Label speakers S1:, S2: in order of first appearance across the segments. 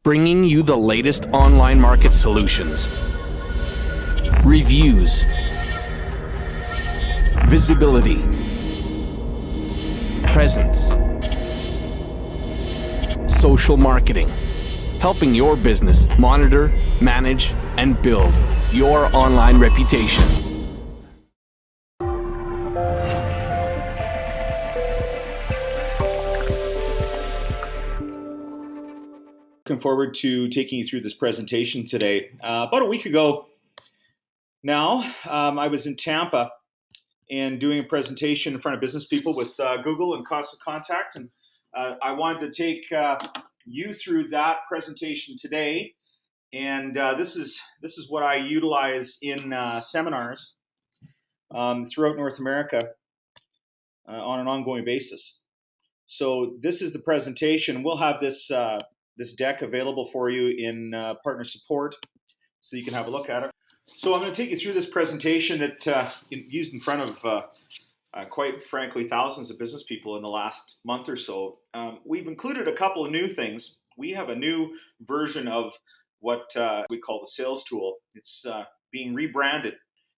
S1: bringing you the latest online market solutions, reviews, visibility, presence, social marketing, helping your business monitor, manage, and build your online reputation.
S2: Looking forward to taking you through this presentation today. About a week ago now, I was in Tampa and doing a presentation in front of business people with Google and Constant Contact, and I wanted to take you through that presentation today. And this is what I utilize in seminars throughout North America on an ongoing basis. So this is the presentation. We'll have this deck available for you in partner support, so you can have a look at it. So I'm going to take you through this presentation that used in front of, quite frankly, thousands of business people in the last month or so. We've included a couple of new things. We have a new version of what we call the sales tool. It's being rebranded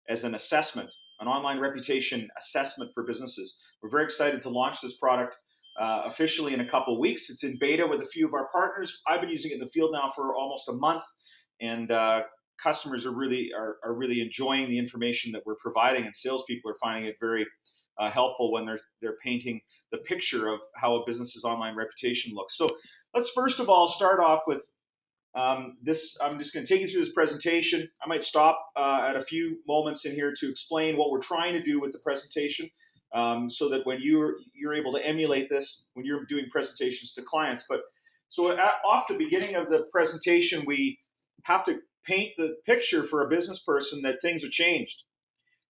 S2: as an assessment, an online reputation assessment for businesses. We're very excited to launch this product officially in a couple of weeks. It's in beta with a few of our partners. I've been using it in the field now for almost a month, and customers are really enjoying the information that we're providing, and salespeople are finding it very helpful when they're painting the picture of how a business's online reputation looks. So let's first of all start off with this. I'm just going to take you through this presentation. I might stop at a few moments in here to explain what we're trying to do with the presentation, so that when you're able to emulate this when you're doing presentations to clients. But so off the beginning of the presentation, we have to paint the picture for a business person that things have changed.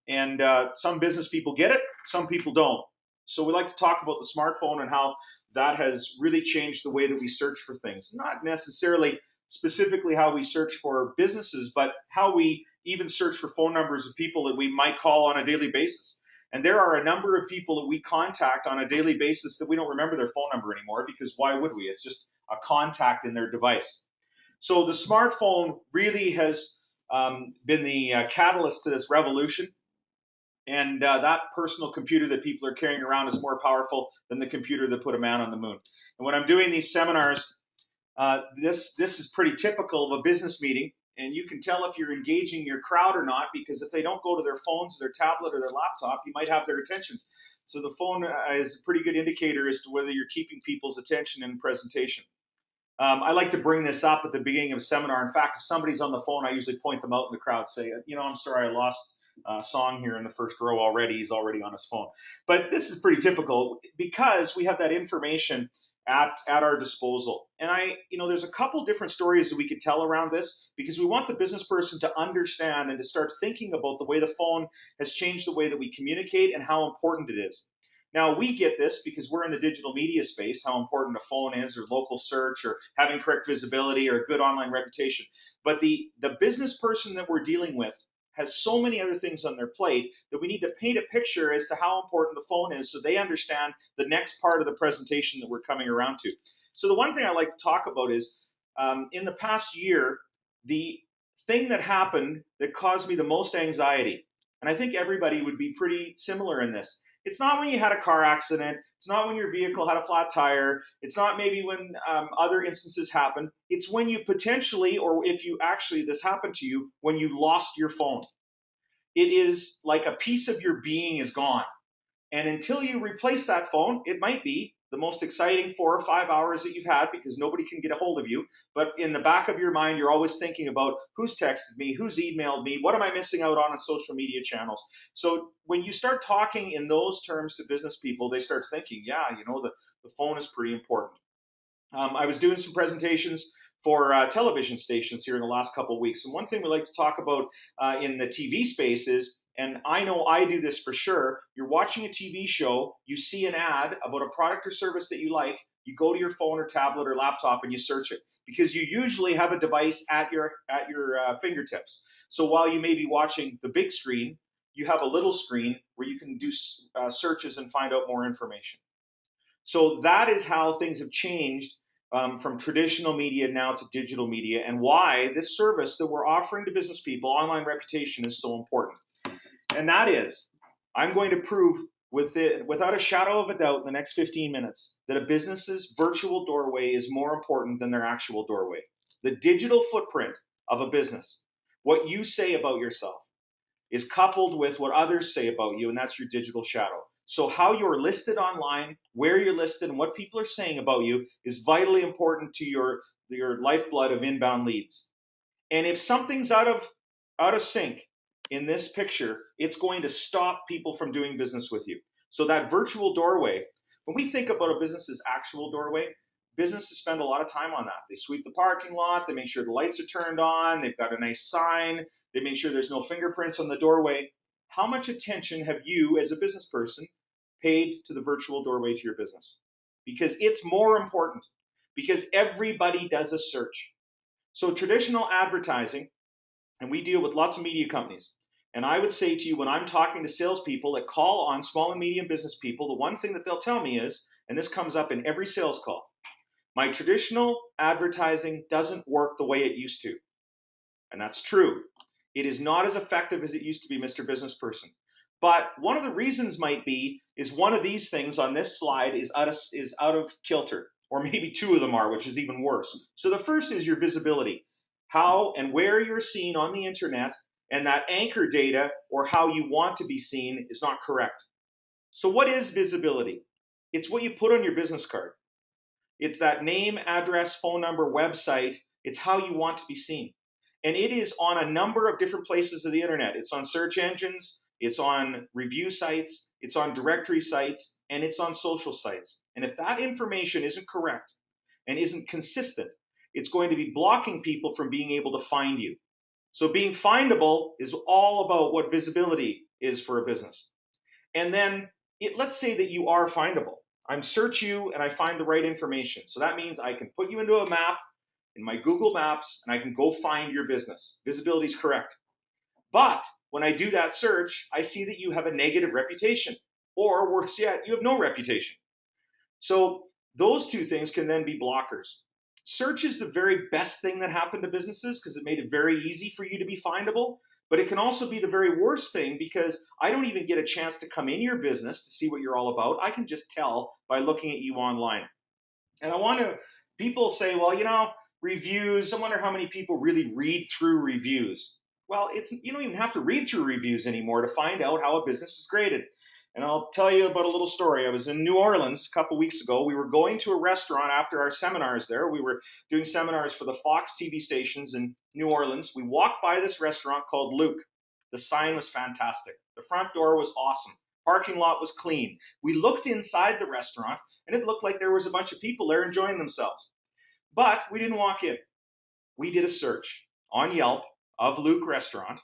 S2: And some business people get it, some people don't. So we like to talk about the smartphone and how that has really changed the way that we search for things. Not necessarily specifically how we search for businesses, but how we even search for phone numbers of people that we might call on a daily basis. And there are a number of people that we contact on a daily basis that we don't remember their phone number anymore, because why would we? It's just a contact in their device. So the smartphone really has been the catalyst to this revolution. And that personal computer that people are carrying around is more powerful than the computer that put a man on the moon. And when I'm doing these seminars, this is pretty typical of a business meeting. And you can tell if you're engaging your crowd or not, because if they don't go to their phones, their tablet, or their laptop, you might have their attention. So the phone is a pretty good indicator as to whether you're keeping people's attention in presentation. I like to bring this up at the beginning of a seminar. In fact, if somebody's on the phone, I usually point them out in the crowd, say, I'm sorry, I lost Song here in the first row already. He's already on his phone. But this is pretty typical because we have that information at our disposal. And there's a couple different stories that we could tell around this, because we want the business person to understand and to start thinking about the way the phone has changed the way that we communicate and how important it is. Now, we get this because we're in the digital media space, how important a phone is, or local search, or having correct visibility, or a good online reputation. But the business person that we're dealing with has so many other things on their plate that we need to paint a picture as to how important the phone is, so they understand the next part of the presentation that we're coming around to. So the one thing I like to talk about is, in the past year, the thing that happened that caused me the most anxiety, and I think everybody would be pretty similar in this. It's not when you had a car accident. It's not when your vehicle had a flat tire. It's not maybe when other instances happen. It's when you potentially, or if you actually, this happened to you, when you lost your phone. It is like a piece of your being is gone. And until you replace that phone, it might be the most exciting 4 or 5 hours that you've had, because nobody can get a hold of you. But in the back of your mind, you're always thinking about who's texted me, who's emailed me, what am I missing out on social media channels. So when you start talking in those terms to business people, they start thinking, yeah, the phone is pretty important. I was doing some presentations for television stations here in the last couple of weeks. And one thing we like to talk about in the TV space is, and I know I do this for sure, you're watching a TV show, you see an ad about a product or service that you like, you go to your phone or tablet or laptop and you search it, because you usually have a device at your fingertips. So while you may be watching the big screen, you have a little screen where you can do searches and find out more information. So that is how things have changed from traditional media now to digital media, and why this service that we're offering to business people, online reputation, is so important. And that is, I'm going to prove without a shadow of a doubt in the next 15 minutes that a business's virtual doorway is more important than their actual doorway. The digital footprint of a business, what you say about yourself, is coupled with what others say about you, and that's your digital shadow. So how you're listed online, where you're listed, and what people are saying about you is vitally important to your lifeblood of inbound leads. And if something's out of sync in this picture, it's going to stop people from doing business with you. So that virtual doorway, when we think about a business's actual doorway, businesses spend a lot of time on that. They sweep the parking lot, they make sure the lights are turned on, they've got a nice sign, they make sure there's no fingerprints on the doorway. How much attention have you as a business person paid to the virtual doorway to your business? Because it's more important, because everybody does a search. So traditional advertising, and we deal with lots of media companies, and I would say to you, when I'm talking to salespeople that call on small and medium business people, the one thing that they'll tell me is, and this comes up in every sales call, my traditional advertising doesn't work the way it used to. And that's true. It is not as effective as it used to be, Mr. Business Person. But one of the reasons might be is one of these things on this slide is out of kilter, or maybe two of them are, which is even worse. So the first is your visibility, how and where you're seen on the internet, and that anchor data or how you want to be seen is not correct. So what is visibility? It's what you put on your business card. It's that name, address, phone number, website. It's how you want to be seen. And it is on a number of different places of the internet. It's on search engines, it's on review sites, it's on directory sites, and it's on social sites. And if that information isn't correct and isn't consistent, it's going to be blocking people from being able to find you. So being findable is all about what visibility is for a business. And then let's say that you are findable. I search you and I find the right information. So that means I can put you into a map in my Google Maps and I can go find your business. Visibility is correct. But when I do that search, I see that you have a negative reputation, or worse yet, you have no reputation. So those two things can then be blockers. Search is the very best thing that happened to businesses because it made it very easy for you to be findable. But it can also be the very worst thing because I don't even get a chance to come in your business to see what you're all about. I can just tell by looking at you online. And people say, well, reviews, I wonder how many people really read through reviews. Well, you don't even have to read through reviews anymore to find out how a business is graded. And I'll tell you about a little story. I was in New Orleans a couple weeks ago. We were going to a restaurant after our seminars there. We were doing seminars for the Fox TV stations in New Orleans. We walked by this restaurant called Luke. The sign was fantastic. The front door was awesome. Parking lot was clean. We looked inside the restaurant, and it looked like there was a bunch of people there enjoying themselves. But we didn't walk in. We did a search on Yelp of Luke Restaurant,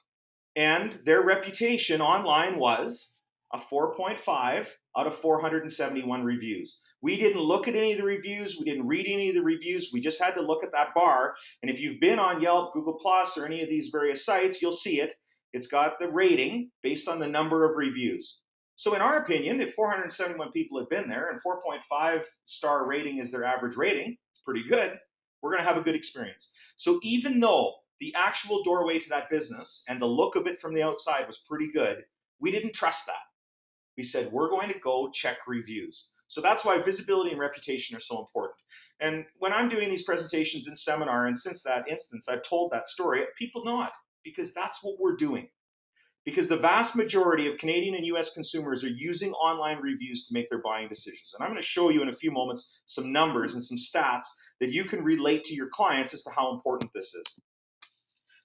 S2: and their reputation online was a 4.5 out of 471 reviews. We didn't look at any of the reviews. We didn't read any of the reviews. We just had to look at that bar. And if you've been on Yelp, Google Plus, or any of these various sites, you'll see it. It's got the rating based on the number of reviews. So in our opinion, if 471 people have been there and 4.5 star rating is their average rating, it's pretty good. We're going to have a good experience. So even though the actual doorway to that business and the look of it from the outside was pretty good, we didn't trust that. We said, we're going to go check reviews. So that's why visibility and reputation are so important. And when I'm doing these presentations in seminar, and since that instance, I've told that story, people know it because that's what we're doing. Because the vast majority of Canadian and US consumers are using online reviews to make their buying decisions. And I'm going to show you in a few moments some numbers and some stats that you can relate to your clients as to how important this is.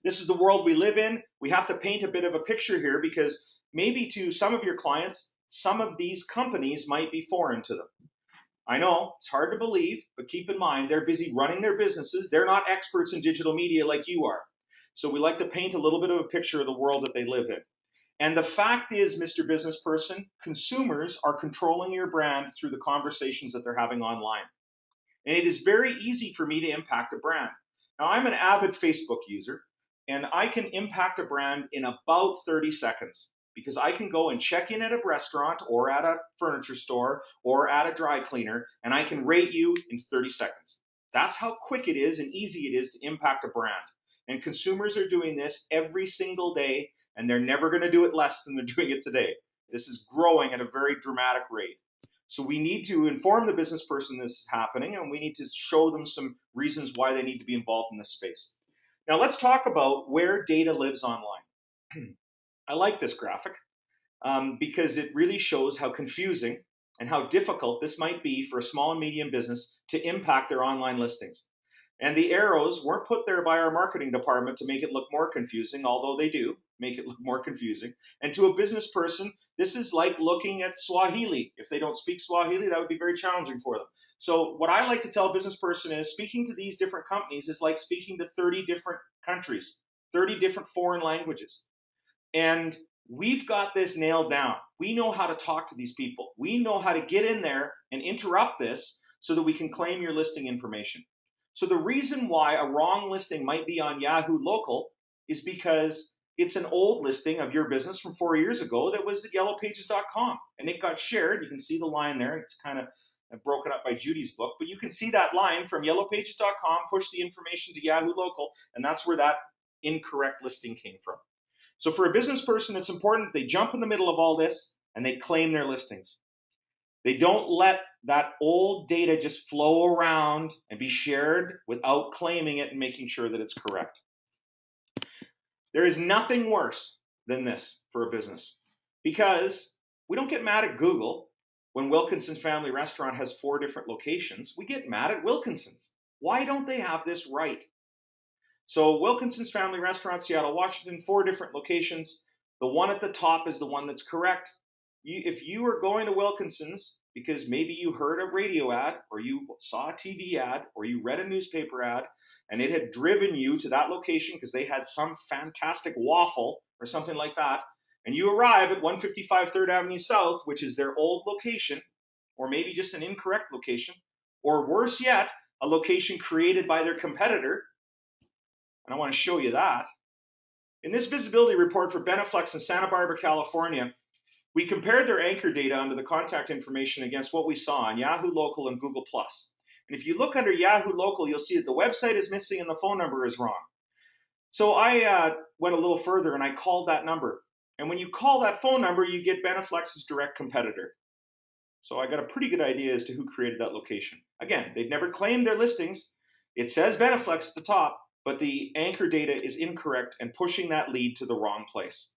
S2: This is the world we live in. We have to paint a bit of a picture here because maybe to some of your clients, some of these companies might be foreign to them. I know, it's hard to believe, but keep in mind, they're busy running their businesses. They're not experts in digital media like you are. So we like to paint a little bit of a picture of the world that they live in. And the fact is, Mr. Business Person, consumers are controlling your brand through the conversations that they're having online. And it is very easy for me to impact a brand. Now, I'm an avid Facebook user, and I can impact a brand in about 30 seconds because I can go and check in at a restaurant or at a furniture store or at a dry cleaner, and I can rate you in 30 seconds. That's how quick it is and easy it is to impact a brand. And consumers are doing this every single day, and they're never going to do it less than they're doing it today. This is growing at a very dramatic rate. So we need to inform the business person this is happening, and we need to show them some reasons why they need to be involved in this space. Now let's talk about where data lives online. I like this graphic because it really shows how confusing and how difficult this might be for a small and medium business to impact their online listings. And the arrows weren't put there by our marketing department to make it look more confusing, although they do make it look more confusing. And to a business person, this is like looking at Swahili. If they don't speak Swahili, that would be very challenging for them. So what I like to tell a business person is speaking to these different companies is like speaking to 30 different countries, 30 different foreign languages. And we've got this nailed down. We know how to talk to these people. We know how to get in there and interrupt this so that we can claim your listing information. So the reason why a wrong listing might be on Yahoo Local is because it's an old listing of your business from 4 years ago that was at yellowpages.com, and it got shared. You can see the line there. It's kind of broken up by Judy's book, but you can see that line from yellowpages.com, push the information to Yahoo Local, and that's where that incorrect listing came from. So for a business person, it's important that they jump in the middle of all this and they claim their listings. They don't let that old data just flow around and be shared without claiming it and making sure that it's correct. There is nothing worse than this for a business, because we don't get mad at Google when Wilkinson's Family Restaurant has 4 different locations. We get mad at Wilkinson's. Why don't they have this right? So Wilkinson's Family Restaurant, Seattle, Washington, 4 different locations. The one at the top is the one that's correct. If you are going to Wilkinson's because maybe you heard a radio ad or you saw a TV ad or you read a newspaper ad and it had driven you to that location because they had some fantastic waffle or something like that, and you arrive at 155 3rd Avenue South, which is their old location, or maybe just an incorrect location, or worse yet, a location created by their competitor, and I want to show you that. In this visibility report for Beneflex in Santa Barbara, California, we compared their anchor data under the contact information against what we saw on Yahoo Local and Google+. And if you look under Yahoo Local, you'll see that the website is missing and the phone number is wrong. So I went a little further and I called that number. And when you call that phone number, you get Beneflex's direct competitor. So I got a pretty good idea as to who created that location. Again, they've never claimed their listings. It says Beneflex at the top, but the anchor data is incorrect and pushing that lead to the wrong place.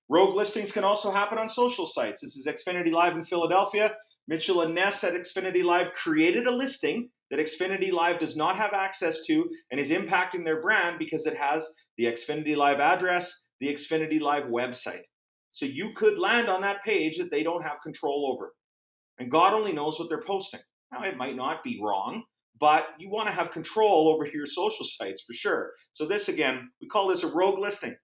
S2: Rogue listings can also happen on social sites. This is Xfinity Live in Philadelphia. Mitchell and Ness at Xfinity Live created a listing that Xfinity Live does not have access to and is impacting their brand because it has the Xfinity Live address, the Xfinity Live website. So you could land on that page that they don't have control over. And God only knows what they're posting. Now, it might not be wrong, but you want to have control over your social sites for sure. So this, again, we call this a rogue listing.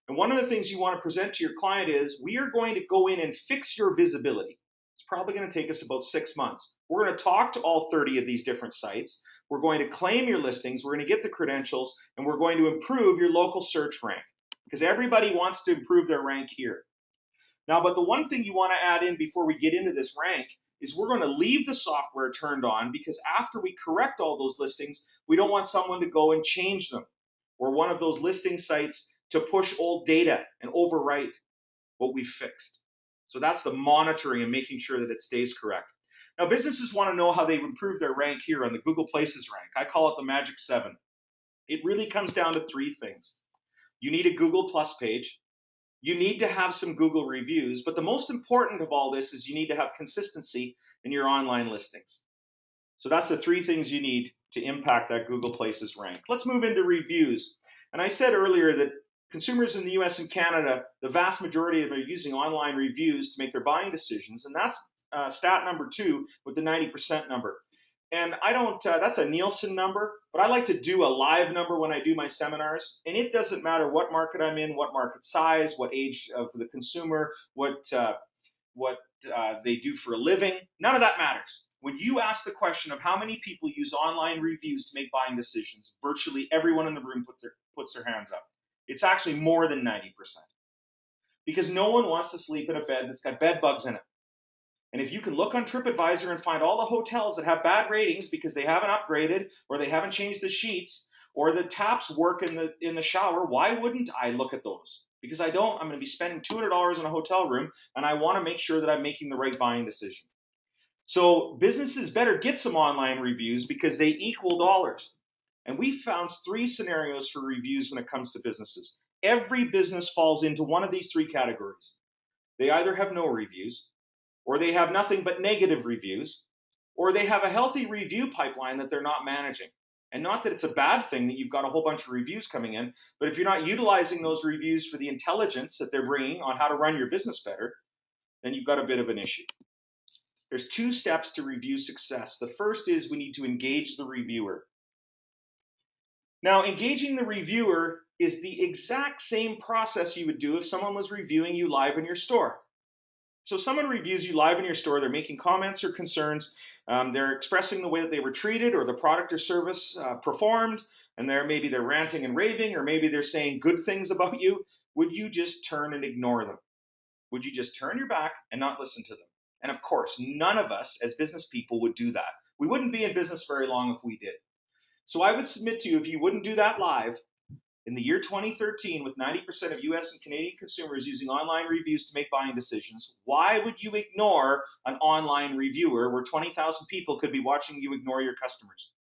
S2: And one of the things you want to present to your client is, we are going to go in and fix your visibility. It's probably going to take us about 6 months. We're going to talk to all 30 of these different sites. We're going to claim your listings. We're going to get the credentials, and we're going to improve your local search rank, because everybody wants to improve their rank here. Now, but the one thing you want to add in before we get into this rank is we're going to leave the software turned on, because after we correct all those listings, we don't want someone to go and change them, or one of those listing sites to push old data and overwrite what we fixed. So that's the monitoring and making sure that it stays correct. Now, businesses want to know how they improve their rank here on the Google Places rank. I call it the Magic 7. It really comes down to 3 things. You need a Google Plus page. You need to have some Google reviews. But the most important of all this is you need to have consistency in your online listings. So that's the 3 things you need to impact that Google Places rank. Let's move into reviews. And I said earlier that consumers in the US and Canada, the vast majority of them are using online reviews to make their buying decisions. And that's stat number 2 with the 90% number. And I don't, that's a Nielsen number, but I like to do a live number when I do my seminars. And it doesn't matter what market I'm in, what market size, what age of the consumer, what they do for a living. None of that matters. When you ask the question of how many people use online reviews to make buying decisions, virtually everyone in the room puts their hands up. It's actually more than 90%. Because no one wants to sleep in a bed that's got bed bugs in it. And if you can look on TripAdvisor and find all the hotels that have bad ratings because they haven't upgraded or they haven't changed the sheets or the taps work in the shower, why wouldn't I look at those? Because I'm going to be spending $200 on a hotel room, and I want to make sure that I'm making the right buying decision. So businesses better get some online reviews because they equal dollars. And we found 3 scenarios for reviews when it comes to businesses. Every business falls into one of these 3 categories. They either have no reviews, or they have nothing but negative reviews, or they have a healthy review pipeline that they're not managing. And not that it's a bad thing that you've got a whole bunch of reviews coming in, but if you're not utilizing those reviews for the intelligence that they're bringing on how to run your business better, then you've got a bit of an issue. There's 2 steps to review success. The first is we need to engage the reviewer. Now, engaging the reviewer is the exact same process you would do if someone was reviewing you live in your store. So someone reviews you live in your store, they're making comments or concerns, they're expressing the way that they were treated or the product or service performed, and maybe they're ranting and raving, or maybe they're saying good things about you. Would you just turn and ignore them? Would you just turn your back and not listen to them? And of course, none of us as business people would do that. We wouldn't be in business very long if we did. So I would submit to you, if you wouldn't do that live, in the year 2013, with 90% of US and Canadian consumers using online reviews to make buying decisions, why would you ignore an online reviewer where 20,000 people could be watching you ignore your customers?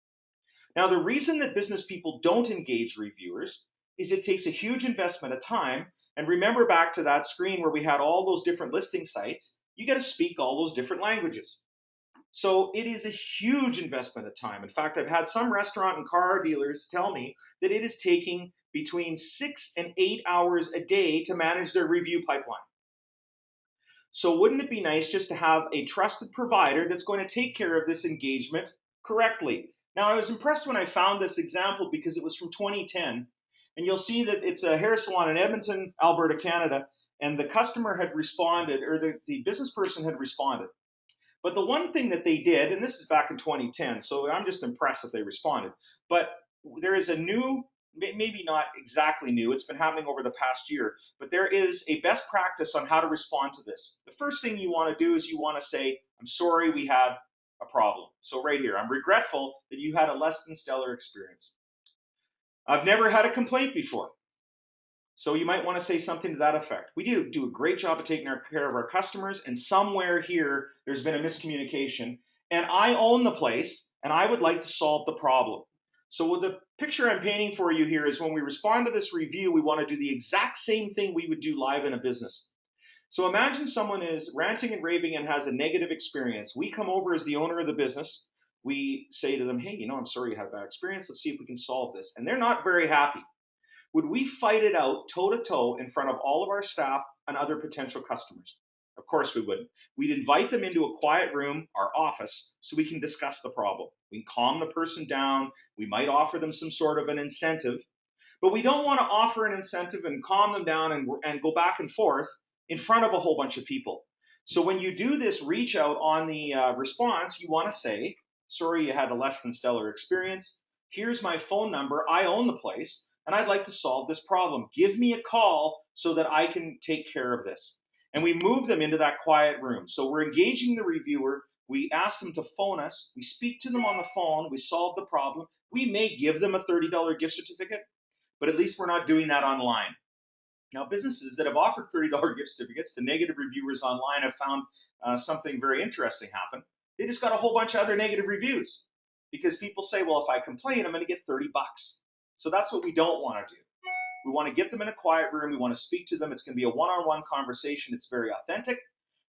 S2: Now, the reason that business people don't engage reviewers is it takes a huge investment of time. And remember back to that screen where we had all those different listing sites, you got to speak all those different languages. So it is a huge investment of time. In fact, I've had some restaurant and car dealers tell me that it is taking between 6 and 8 hours a day to manage their review pipeline. So wouldn't it be nice just to have a trusted provider that's going to take care of this engagement correctly? Now, I was impressed when I found this example because it was from 2010. And you'll see that it's a hair salon in Edmonton, Alberta, Canada. And the customer had responded, or the business person had responded. But the one thing that they did, and this is back in 2010, so I'm just impressed that they responded, but there is a new, maybe not exactly new, it's been happening over the past year, but there is a best practice on how to respond to this. The first thing you want to do is you want to say, I'm sorry we had a problem. So right here, I'm regretful that you had a less than stellar experience. I've never had a complaint before. So you might want to say something to that effect. We do a great job of taking care of our customers, and somewhere here there's been a miscommunication, and I own the place, and I would like to solve the problem. So the picture I'm painting for you here is when we respond to this review, we want to do the exact same thing we would do live in a business. So imagine someone is ranting and raving and has a negative experience. We come over as the owner of the business. We say to them, hey, I'm sorry you had a bad experience. Let's see if we can solve this. And they're not very happy. Would we fight it out toe-to-toe in front of all of our staff and other potential customers? Of course we wouldn't. We'd invite them into a quiet room, our office, so we can discuss the problem. We can calm the person down. We might offer them some sort of an incentive, but we don't want to offer an incentive and calm them down and go back and forth in front of a whole bunch of people. So when you do this reach out on the response, you want to say, sorry you had a less than stellar experience. Here's my phone number. I own the place, and I'd like to solve this problem. Give me a call so that I can take care of this. And we move them into that quiet room. So we're engaging the reviewer. We ask them to phone us. We speak to them on the phone. We solve the problem. We may give them a $30 gift certificate, but at least we're not doing that online. Now, businesses that have offered $30 gift certificates to negative reviewers online have found something very interesting happen. They just got a whole bunch of other negative reviews because people say, well, if I complain, I'm going to get $30. So that's what we don't want to do. We want to get them in a quiet room. We want to speak to them. It's going to be a one-on-one conversation. It's very authentic.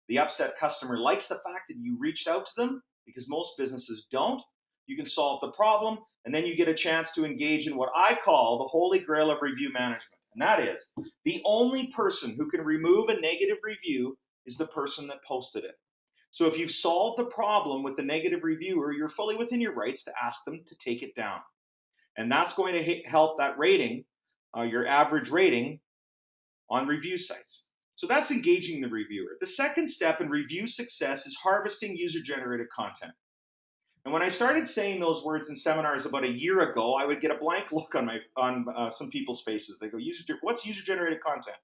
S2: The upset customer likes the fact that you reached out to them because most businesses don't. You can solve the problem, and then you get a chance to engage in what I call the holy grail of review management. And that is, the only person who can remove a negative review is the person that posted it. So if you've solved the problem with the negative reviewer, you're fully within your rights to ask them to take it down. And that's going to help that rating, your average rating on review sites. So that's engaging the reviewer. The second step in review success is harvesting user-generated content. And when I started saying those words in seminars about a year ago, I would get a blank look on some people's faces. They go, what's user-generated content?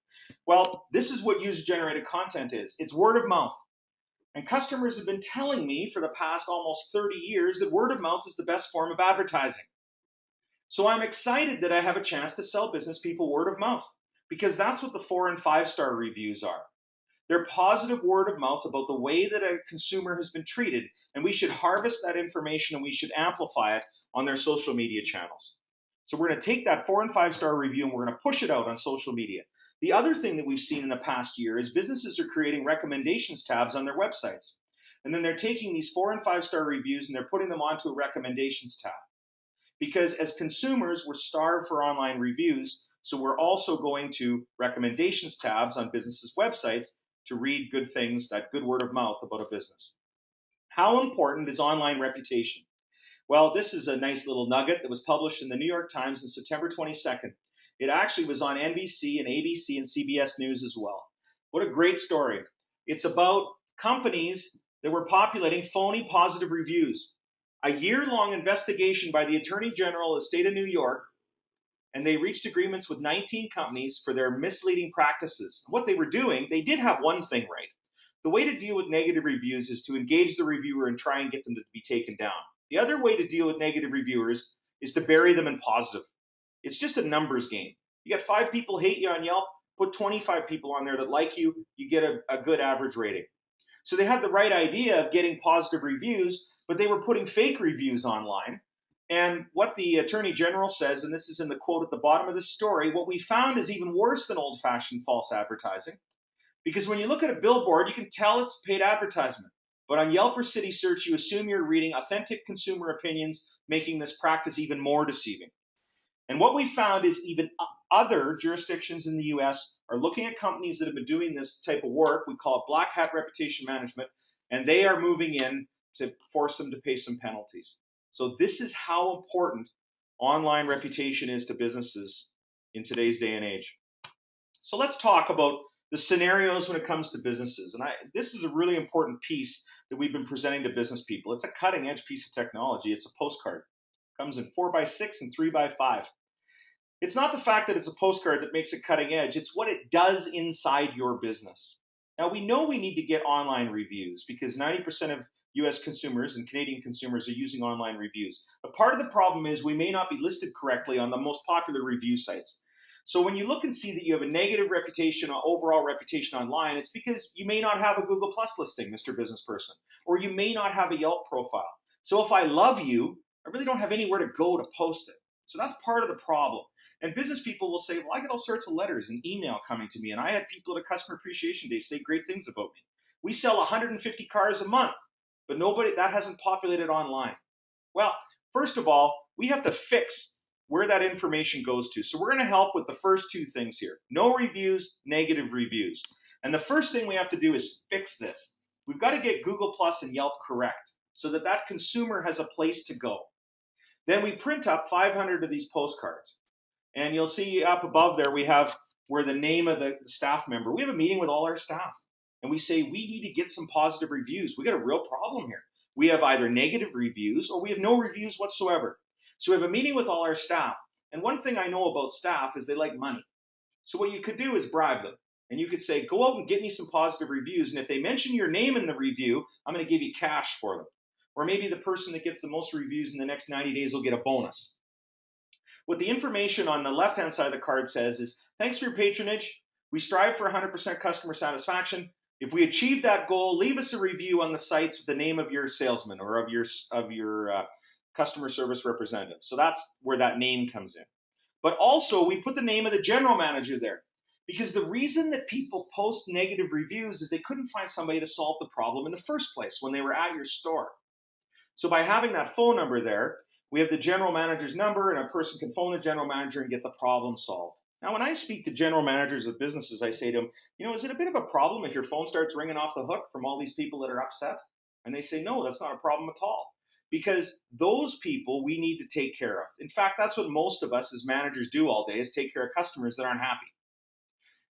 S2: Well, this is what user-generated content is. It's word of mouth. And customers have been telling me for the past almost 30 years that word of mouth is the best form of advertising. So I'm excited that I have a chance to sell business people word of mouth, because that's what the 4 and 5-star reviews are. They're positive word of mouth about the way that a consumer has been treated, and we should harvest that information and we should amplify it on their social media channels. So we're going to take that 4 and 5-star review and we're going to push it out on social media. The other thing that we've seen in the past year is businesses are creating recommendations tabs on their websites. And then they're taking these 4 and 5-star reviews and they're putting them onto a recommendations tab. Because as consumers, we're starved for online reviews, so we're also going to recommendations tabs on businesses' websites to read good things, that good word of mouth about a business. How important is online reputation? Well, this is a nice little nugget that was published in the New York Times on September 22nd. It actually was on NBC and ABC and CBS News as well. What a great story. It's about companies that were populating phony positive reviews. A year-long investigation by the Attorney General of the state of New York, and they reached agreements with 19 companies for their misleading practices. What they were doing, they did have one thing right. The way to deal with negative reviews is to engage the reviewer and try and get them to be taken down. The other way to deal with negative reviewers is to bury them in positive. It's just a numbers game. You got 5 people hate you on Yelp, put 25 people on there that like you, you get a good average rating. So they had the right idea of getting positive reviews, but they were putting fake reviews online. And what the Attorney General says, and this is in the quote at the bottom of the story, what we found is even worse than old-fashioned false advertising. Because when you look at a billboard, you can tell it's paid advertisement. But on Yelp or City Search, you assume you're reading authentic consumer opinions, making this practice even more deceiving. And what we found is even other jurisdictions in the US are looking at companies that have been doing this type of work. We call it black hat reputation management, and they are moving in to force them to pay some penalties. So this is how important online reputation is to businesses in today's day and age. So let's talk about the scenarios when it comes to businesses. And this is a really important piece that we've been presenting to business people. It's a cutting edge piece of technology. It's a postcard. It comes in 4x6 and 3x5. It's not the fact that it's a postcard that makes it cutting edge. It's what it does inside your business. Now, we know we need to get online reviews because 90% of US consumers and Canadian consumers are using online reviews. But part of the problem is we may not be listed correctly on the most popular review sites. So when you look and see that you have a negative reputation or overall reputation online, it's because you may not have a Google Plus listing, Mr. Business Person, or you may not have a Yelp profile. So if I love you, I really don't have anywhere to go to post it. So that's part of the problem. And business people will say, well, I get all sorts of letters and email coming to me. And I had people at a customer appreciation day say great things about me. We sell 150 cars a month, but that hasn't populated online. Well, first of all, we have to fix where that information goes to. So we're going to help with the first 2 things here. No reviews, negative reviews. And the first thing we have to do is fix this. We've got to get Google Plus and Yelp correct so that that consumer has a place to go. Then we print up 500 of these postcards. And you'll see up above there, we have where the name of the staff member. We have a meeting with all our staff. And we say, we need to get some positive reviews. We got a real problem here. We have either negative reviews or we have no reviews whatsoever. So we have a meeting with all our staff. And one thing I know about staff is they like money. So what you could do is bribe them. And you could say, go out and get me some positive reviews. And if they mention your name in the review, I'm going to give you cash for them. Or maybe the person that gets the most reviews in the next 90 days will get a bonus. What the information on the left-hand side of the card says is, thanks for your patronage. We strive for 100% customer satisfaction. If we achieve that goal, leave us a review on the sites with the name of your salesman or of your customer service representative. So that's where that name comes in. But also, we put the name of the general manager there. Because the reason that people post negative reviews is they couldn't find somebody to solve the problem in the first place when they were at your store. So by having that phone number there, we have the general manager's number, and a person can phone the general manager and get the problem solved. Now, when I speak to general managers of businesses, I say to them, is it a bit of a problem if your phone starts ringing off the hook from all these people that are upset? And they say, no, that's not a problem at all. Because those people we need to take care of. In fact, that's what most of us as managers do all day is take care of customers that aren't happy.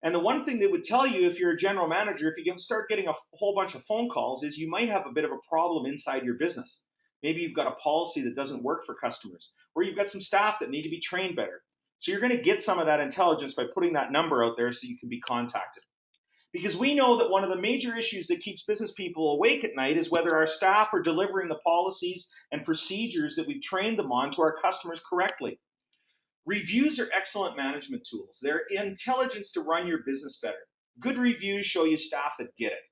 S2: And the one thing they would tell you if you're a general manager, if you start getting a whole bunch of phone calls, is you might have a bit of a problem inside your business. Maybe you've got a policy that doesn't work for customers, or you've got some staff that need to be trained better. So you're going to get some of that intelligence by putting that number out there so you can be contacted. Because we know that one of the major issues that keeps business people awake at night is whether our staff are delivering the policies and procedures that we've trained them on to our customers correctly. Reviews are excellent management tools. They're intelligence to run your business better. Good reviews show you staff that get it.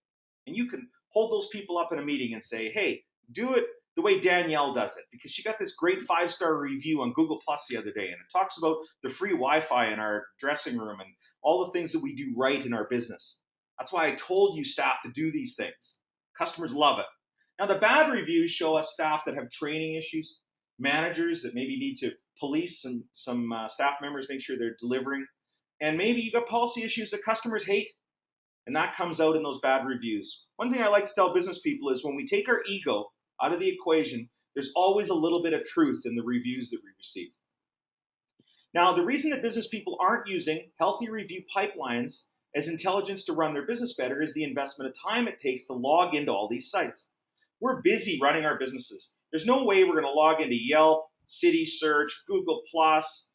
S2: And you can hold those people up in a meeting and say, hey, do it the way Danielle does it, because she got this great 5-star review on Google Plus the other day, and it talks about the free Wi-Fi in our dressing room and all the things that we do right in our business. That's why I told you staff to do these things. Customers love it. Now, the bad reviews show us staff that have training issues, managers that maybe need to police some staff members, make sure they're delivering, and maybe you got policy issues that customers hate, and that comes out in those bad reviews. One thing I like to tell business people is when we take our ego out of the equation, there's always a little bit of truth in the reviews that we receive. Now, the reason that business people aren't using healthy review pipelines as intelligence to run their business better is the investment of time it takes to log into all these sites. We're busy running our businesses. There's no way we're going to log into Yelp, City Search, Google Plus,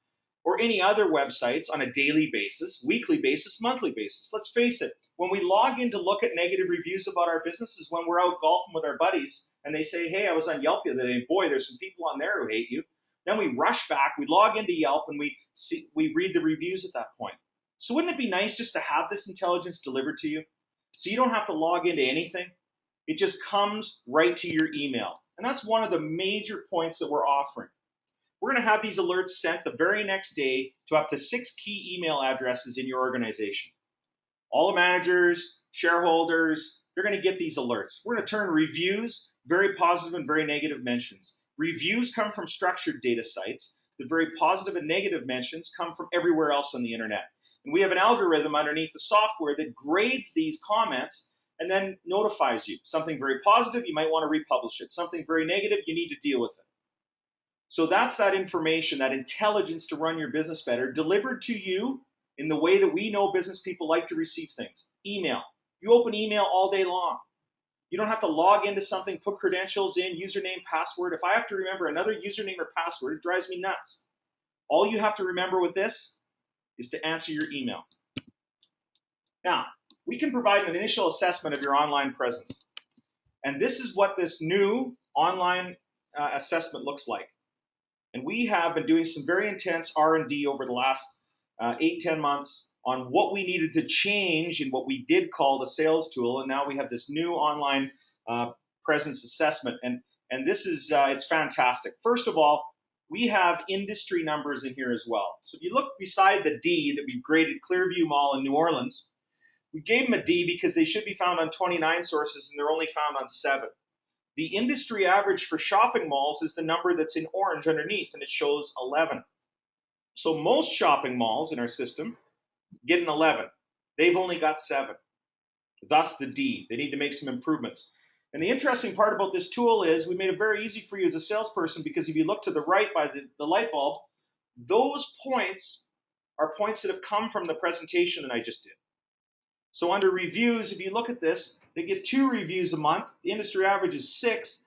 S2: or any other websites on a daily basis, weekly basis, monthly basis. Let's face it, when we log in to look at negative reviews about our businesses, when we're out golfing with our buddies and they say, hey, I was on Yelp the other day, and boy, there's some people on there who hate you. Then we rush back, we log into Yelp, and we read the reviews at that point. So wouldn't it be nice just to have this intelligence delivered to you? So you don't have to log into anything. It just comes right to your email. And that's one of the major points that we're offering. We're going to have these alerts sent the very next day to up to 6 key email addresses in your organization. All the managers, shareholders, they're going to get these alerts. We're going to turn reviews, very positive and very negative mentions. Reviews come from structured data sites. The very positive and negative mentions come from everywhere else on the internet. And we have an algorithm underneath the software that grades these comments and then notifies you. Something very positive, you might want to republish it. Something very negative, you need to deal with it. So that's that information, that intelligence to run your business better, delivered to you in the way that we know business people like to receive things. Email. You open email all day long. You don't have to log into something, put credentials in, username, password. If I have to remember another username or password, it drives me nuts. All you have to remember with this is to answer your email. Now, we can provide an initial assessment of your online presence. And this is what this new online assessment looks like. And we have been doing some very intense R&D over the last 8-10 months on what we needed to change in what we did call the sales tool. And now we have this new online presence assessment. And this is, it's fantastic. First of all, we have industry numbers in here as well. So if you look beside the D that we've graded Clearview Mall in New Orleans, we gave them a D because they should be found on 29 sources and they're only found on 7. The industry average for shopping malls is the number that's in orange underneath, and it shows 11. So most shopping malls in our system get an 11. They've only got 7. Thus the D. They need to make some improvements. And the interesting part about this tool is we made it very easy for you as a salesperson, because if you look to the right by the light bulb, those points are points that have come from the presentation that I just did. So under reviews, if you look at this, they get 2 reviews a month. The industry average is 6.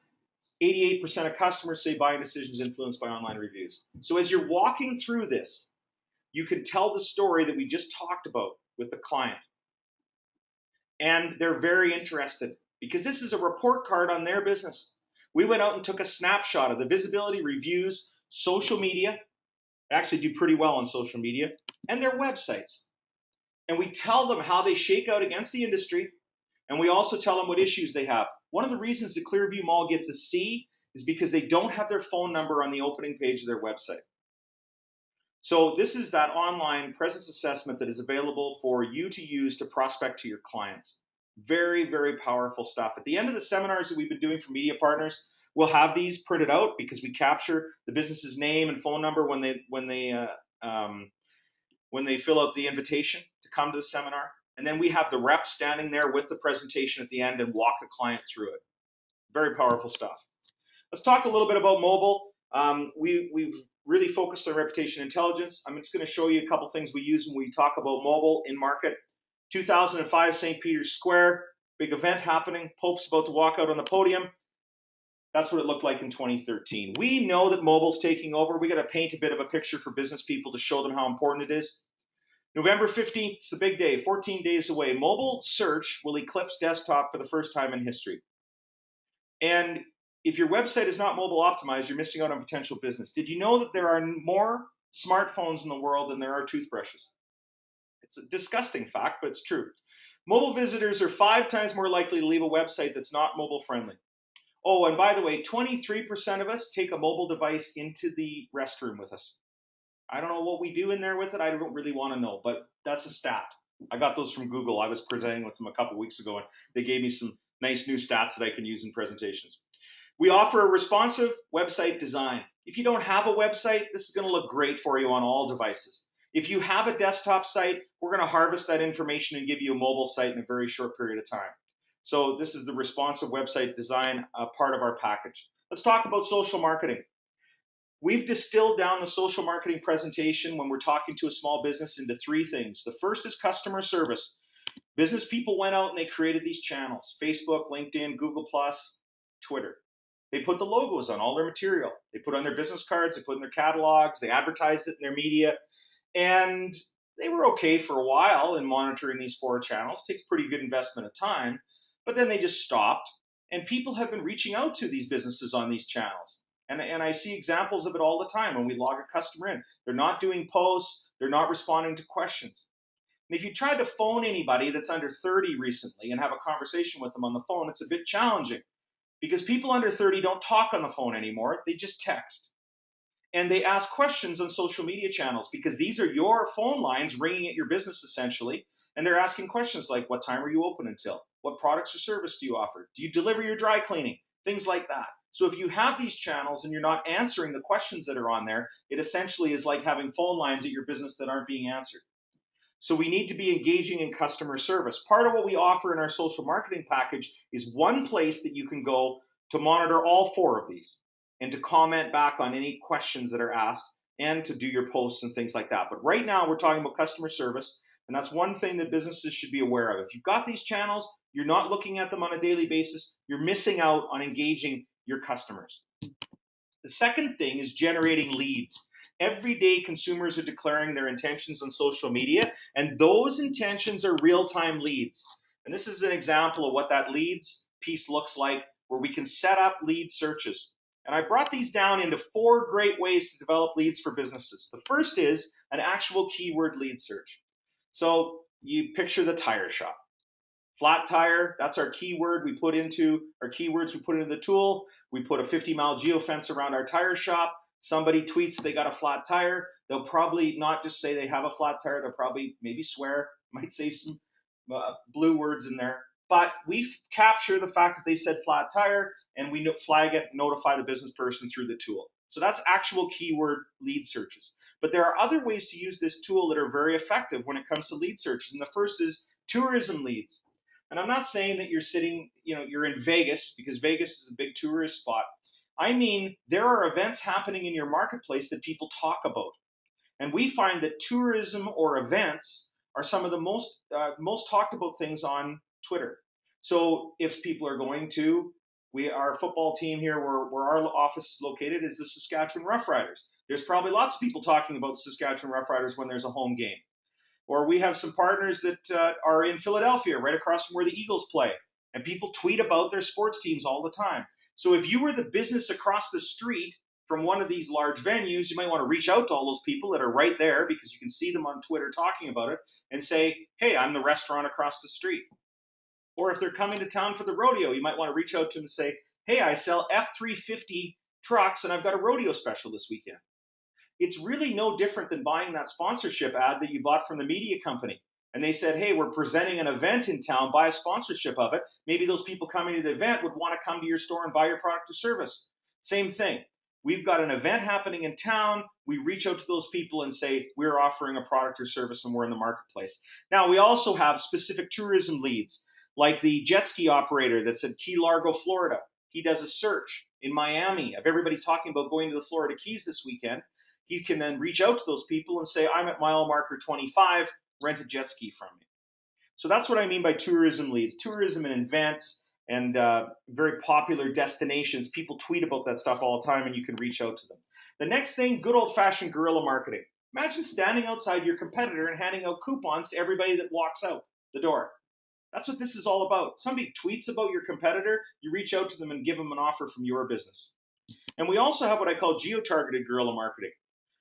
S2: 88% of customers say buying decisions influenced by online reviews. So as you're walking through this, you can tell the story that we just talked about with the client. And they're very interested because this is a report card on their business. We went out and took a snapshot of the visibility, reviews, social media. They actually do pretty well on social media, and their websites. And we tell them how they shake out against the industry, and we also tell them what issues they have. One of the reasons the Clearview Mall gets a C is because they don't have their phone number on the opening page of their website. So this is that online presence assessment that is available for you to use to prospect to your clients. Very, very powerful stuff. At the end of the seminars that we've been doing for media partners, we'll have these printed out because we capture the business's name and phone number when they fill out the invitation to come to the seminar. And then we have the rep standing there with the presentation at the end and walk the client through it. Very powerful stuff. Let's talk a little bit about mobile. We've really focused on reputation intelligence. I'm just going to show you a couple things we use when we talk about mobile in market. 2005 St. Peter's Square, big event happening. Pope's about to walk out on the podium. That's what it looked like in 2013. We know that mobile's taking over. We got to paint a bit of a picture for business people to show them how important it is. November 15th is the big day, 14 days away. Mobile search will eclipse desktop for the first time in history. And if your website is not mobile optimized, you're missing out on potential business. Did you know that there are more smartphones in the world than there are toothbrushes? It's a disgusting fact, but it's true. Mobile visitors are 5 times more likely to leave a website that's not mobile friendly. Oh, and by the way, 23% of us take a mobile device into the restroom with us. I don't know what we do in there with it. I don't really want to know, but that's a stat. I got those from Google. I was presenting with them a couple weeks ago, and they gave me some nice new stats that I can use in presentations. We offer a responsive website design. If you don't have a website, this is going to look great for you on all devices. If you have a desktop site, we're going to harvest that information and give you a mobile site in a very short period of time. So this is the responsive website design part of our package. Let's talk about social marketing. We've distilled down the social marketing presentation when we're talking to a small business into 3 things. The first is customer service. Business people went out and they created these channels: Facebook, LinkedIn, Google+, Twitter. They put the logos on all their material. They put on their business cards, they put in their catalogs, they advertised it in their media, and they were okay for a while in monitoring these 4 channels. It takes pretty good investment of time, but then they just stopped, and people have been reaching out to these businesses on these channels. And I see examples of it all the time when we log a customer in. They're not doing posts, they're not responding to questions. And if you tried to phone anybody that's under 30 recently and have a conversation with them on the phone, it's a bit challenging because people under 30 don't talk on the phone anymore, they just text. And they ask questions on social media channels because these are your phone lines ringing at your business essentially. And they're asking questions like, what time are you open until? What products or service do you offer? Do you deliver your dry cleaning? Things like that. So if you have these channels and you're not answering the questions that are on there, it essentially is like having phone lines at your business that aren't being answered. So we need to be engaging in customer service. Part of what we offer in our social marketing package is one place that you can go to monitor all 4 of these and to comment back on any questions that are asked and to do your posts and things like that. But right now we're talking about customer service, and that's one thing that businesses should be aware of. If you've got these channels, you're not looking at them on a daily basis, you're missing out on engaging your customers. The second thing is generating leads. Every day, consumers are declaring their intentions on social media, and those intentions are real-time leads. And this is an example of what that leads piece looks like, where we can set up lead searches. And I brought these down into 4 great ways to develop leads for businesses. The first is an actual keyword lead search. So you picture the tire shop. Flat tire, that's our keyword we put into our keywords we put into the tool. We put a 50-mile geofence around our tire shop. Somebody tweets they got a flat tire. They'll probably not just say they have a flat tire. They'll probably maybe swear, might say some blue words in there. But we capture the fact that they said flat tire, and we flag it, notify the business person through the tool. So that's actual keyword lead searches. But there are other ways to use this tool that are very effective when it comes to lead searches. And the first is tourism leads. And I'm not saying that you're sitting, you're in Vegas, because Vegas is a big tourist spot. I mean, there are events happening in your marketplace that people talk about. And we find that tourism or events are some of the most talked about things on Twitter. So if people are going to, our football team here, where our office is located, is the Saskatchewan Roughriders. There's probably lots of people talking about Saskatchewan Roughriders when there's a home game. Or we have some partners that are in Philadelphia, right across from where the Eagles play. And people tweet about their sports teams all the time. So if you were the business across the street from one of these large venues, you might want to reach out to all those people that are right there, because you can see them on Twitter talking about it, and say, hey, I'm the restaurant across the street. Or if they're coming to town for the rodeo, you might want to reach out to them and say, hey, I sell F-350 trucks and I've got a rodeo special this weekend. It's really no different than buying that sponsorship ad that you bought from the media company. And they said, hey, we're presenting an event in town, buy a sponsorship of it. Maybe those people coming to the event would want to come to your store and buy your product or service. Same thing. We've got an event happening in town. We reach out to those people and say, we're offering a product or service and we're in the marketplace. Now, we also have specific tourism leads, like the jet ski operator that's at Key Largo, Florida. He does a search in Miami of everybody talking about going to the Florida Keys this weekend. He can then reach out to those people and say, I'm at mile marker 25, rent a jet ski from me. So that's what I mean by tourism leads. Tourism and events and very popular destinations. People tweet about that stuff all the time, and you can reach out to them. The next thing, good old-fashioned guerrilla marketing. Imagine standing outside your competitor and handing out coupons to everybody that walks out the door. That's what this is all about. Somebody tweets about your competitor, you reach out to them and give them an offer from your business. And we also have what I call geo-targeted guerrilla marketing.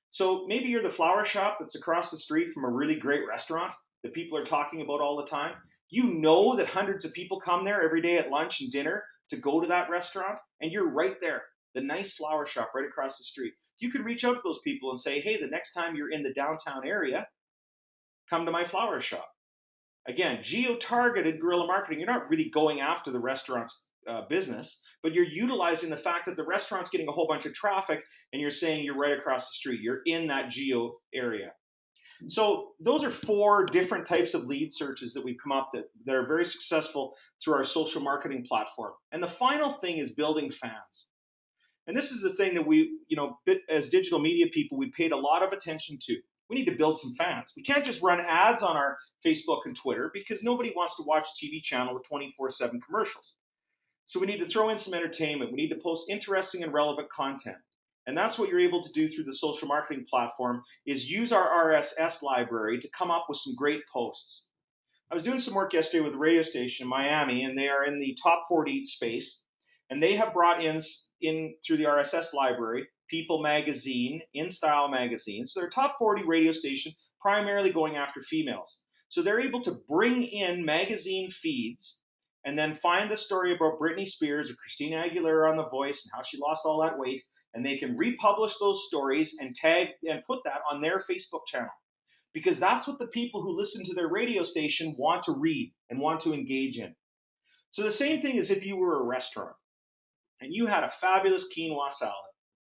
S2: So maybe you're the flower shop that's across the street from a really great restaurant that people are talking about all the time. You know that hundreds of people come there every day at lunch and dinner to go to that restaurant, and you're right there, the nice flower shop right across the street. You could reach out to those people and say, hey, the next time you're in the downtown area, come to my flower shop. Again, geo-targeted guerrilla marketing. You're not really going after the restaurant's business, but you're utilizing the fact that the restaurant's getting a whole bunch of traffic, and you're saying you're right across the street. You're in that geo area. So those are 4 different types of lead searches that we've come up that are very successful through our social marketing platform. And the final thing is building fans. And this is the thing that we, as digital media people, we paid a lot of attention to. We need to build some fans. We can't just run ads on our Facebook and Twitter because nobody wants to watch a TV channel with 24/7 commercials. So we need to throw in some entertainment. We need to post interesting and relevant content. And that's what you're able to do through the social marketing platform is use our RSS library to come up with some great posts. I was doing some work yesterday with a radio station in Miami, and they are in the top 40 space. And they have brought in through the RSS library, People Magazine, In Style Magazine. So they're a top 40 radio station, primarily going after females. So they're able to bring in magazine feeds and then find the story about Britney Spears or Christina Aguilera on The Voice and how she lost all that weight. And they can republish those stories and tag and put that on their Facebook channel. Because that's what the people who listen to their radio station want to read and want to engage in. So the same thing as if you were a restaurant and you had a fabulous quinoa salad.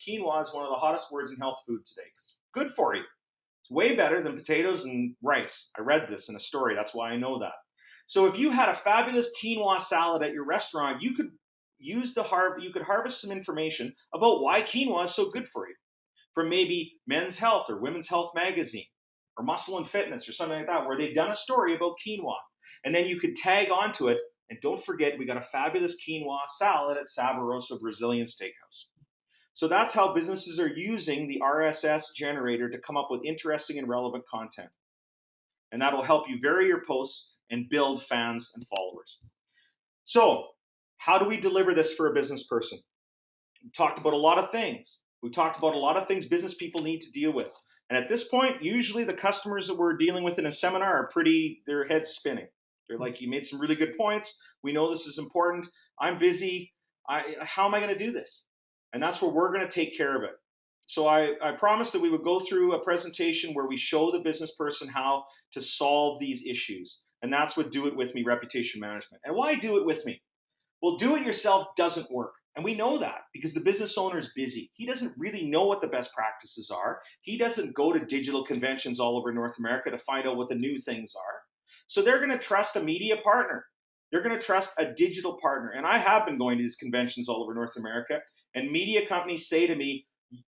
S2: Quinoa is one of the hottest words in health food today. It's good for you. It's way better than potatoes and rice. I read this in a story. That's why I know that. So if you had a fabulous quinoa salad at your restaurant, you could harvest some information about why quinoa is so good for you from maybe Men's Health or Women's Health magazine or Muscle and Fitness or something like that, where they've done a story about quinoa. And then you could tag onto it. And don't forget, we got a fabulous quinoa salad at Saboroso Brazilian Steakhouse. So that's how businesses are using the RSS generator to come up with interesting and relevant content. And that'll help you vary your posts and build fans and followers. So how do we deliver this for a business person? We talked about a lot of things. We talked about a lot of things business people need to deal with. And at this point, usually the customers that we're dealing with in a seminar are their heads spinning. They're like, you made some really good points. We know this is important. I'm busy. How am I going to do this? And that's where we're going to take care of it. So I promised that we would go through a presentation where we show the business person how to solve these issues. And that's what Do It With Me reputation management. And why do it with me? Well, do it yourself doesn't work. And we know that because the business owner is busy. He doesn't really know what the best practices are. He doesn't go to digital conventions all over North America to find out what the new things are. So they're going to trust a media partner. They're going to trust a digital partner. And I have been going to these conventions all over North America, and media companies say to me,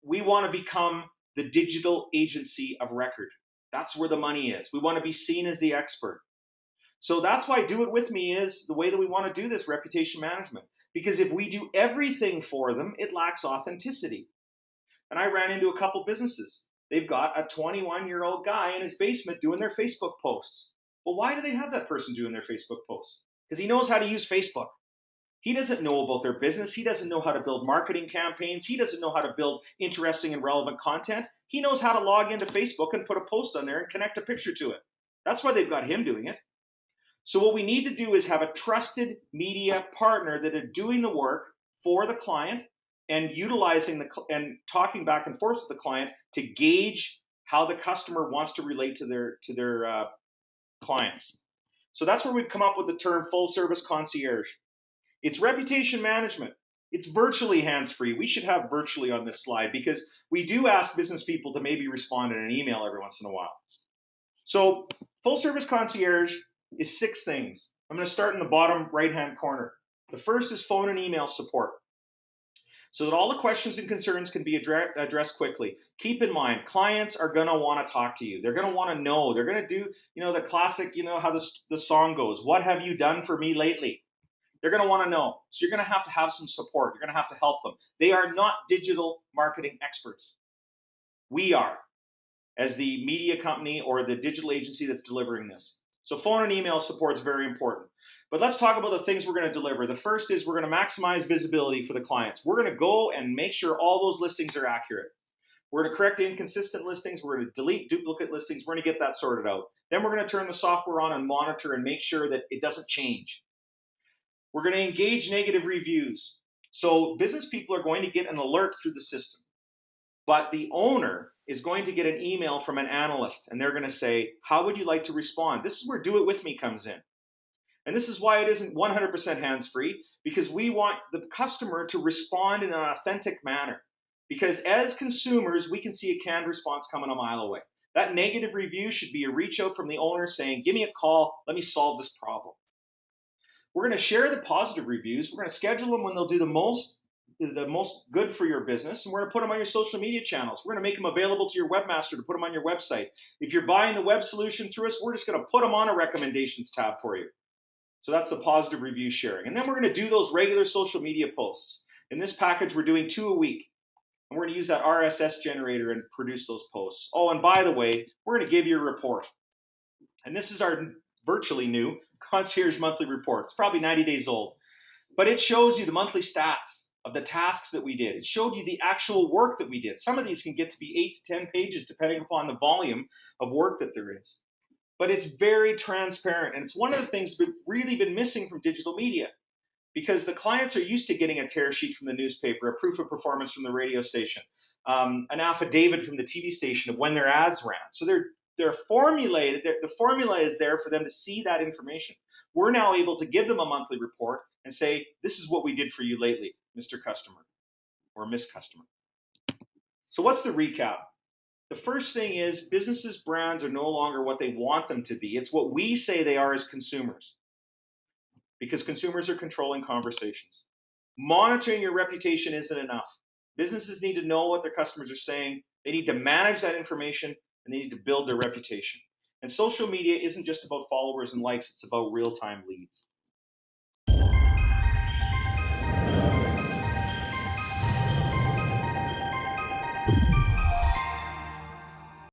S2: we want to become the digital agency of record. That's where the money is. We want to be seen as the expert. So that's why Do It With Me is the way that we want to do this reputation management. Because if we do everything for them, it lacks authenticity. And I ran into a couple businesses. They've got a 21-year-old guy in his basement doing their Facebook posts. Well, why do they have that person doing their Facebook posts? Because he knows how to use Facebook. He doesn't know about their business. He doesn't know how to build marketing campaigns. He doesn't know how to build interesting and relevant content. He knows how to log into Facebook and put a post on there and connect a picture to it. That's why they've got him doing it. So what we need to do is have a trusted media partner that are doing the work for the client and utilizing and talking back and forth with the client to gauge how the customer wants to relate to their clients. So that's where we've come up with the term full service concierge. It's reputation management. It's virtually hands-free. We should have virtually on this slide because we do ask business people to maybe respond in an email every once in a while. So full service concierge is 6 things. I'm going to start in the bottom right-hand corner. The first is phone and email support, so that all the questions and concerns can be addressed quickly. Keep in mind, clients are going to want to talk to you. They're going to want to know. They're going to do, the classic, how the song goes, what have you done for me lately? They're going to want to know. So you're going to have some support. You're going to have to help them. They are not digital marketing experts. We are. as the media company or the digital agency that's delivering this. So phone and email support is very important. But let's talk about the things we're going to deliver. The first is we're going to maximize visibility for the clients. We're going to go and make sure all those listings are accurate. We're going to correct inconsistent listings. We're going to delete duplicate listings. We're going to get that sorted out. Then we're going to turn the software on and monitor and make sure that it doesn't change. We're going to engage negative reviews. So business people are going to get an alert through the system. But the owner is going to get an email from an analyst, and they're going to say, how would you like to respond? This is where Do It With Me comes in. And this is why it isn't 100% hands-free, because we want the customer to respond in an authentic manner. Because as consumers, we can see a canned response coming a mile away. That negative review should be a reach out from the owner saying, give me a call, let me solve this problem. We're going to share the positive reviews. We're going to schedule them when they'll do the most good for your business, and we're going to put them on your social media channels. We're going to make them available to your webmaster to put them on your website. If you're buying the web solution through us, we're just going to put them on a recommendations tab for you. So that's the positive review sharing. And then we're going to do those regular social media posts. In this package, we're doing 2 a week. And we're going to use that RSS generator and produce those posts. Oh, and by the way, we're going to give you a report. And this is our virtually new Concierge Monthly Report. It's probably 90 days old. But it shows you the monthly stats of the tasks that we did. It showed you the actual work that we did. Some of these can get to be 8 to 10 pages, depending upon the volume of work that there is. But it's very transparent. And it's one of the things that's really been missing from digital media, because the clients are used to getting a tear sheet from the newspaper, a proof of performance from the radio station, an affidavit from the TV station of when their ads ran. So they're formulated, the formula is there for them to see that information. We're now able to give them a monthly report and say, this is what we did for you lately, Mr. Customer or Miss Customer. So what's the recap? The first thing is businesses' brands are no longer what they want them to be. It's what we say they are as consumers, because consumers are controlling conversations. Monitoring your reputation isn't enough. Businesses need to know what their customers are saying. They need to manage that information, and they need to build their reputation. And social media isn't just about followers and likes, it's about real-time leads.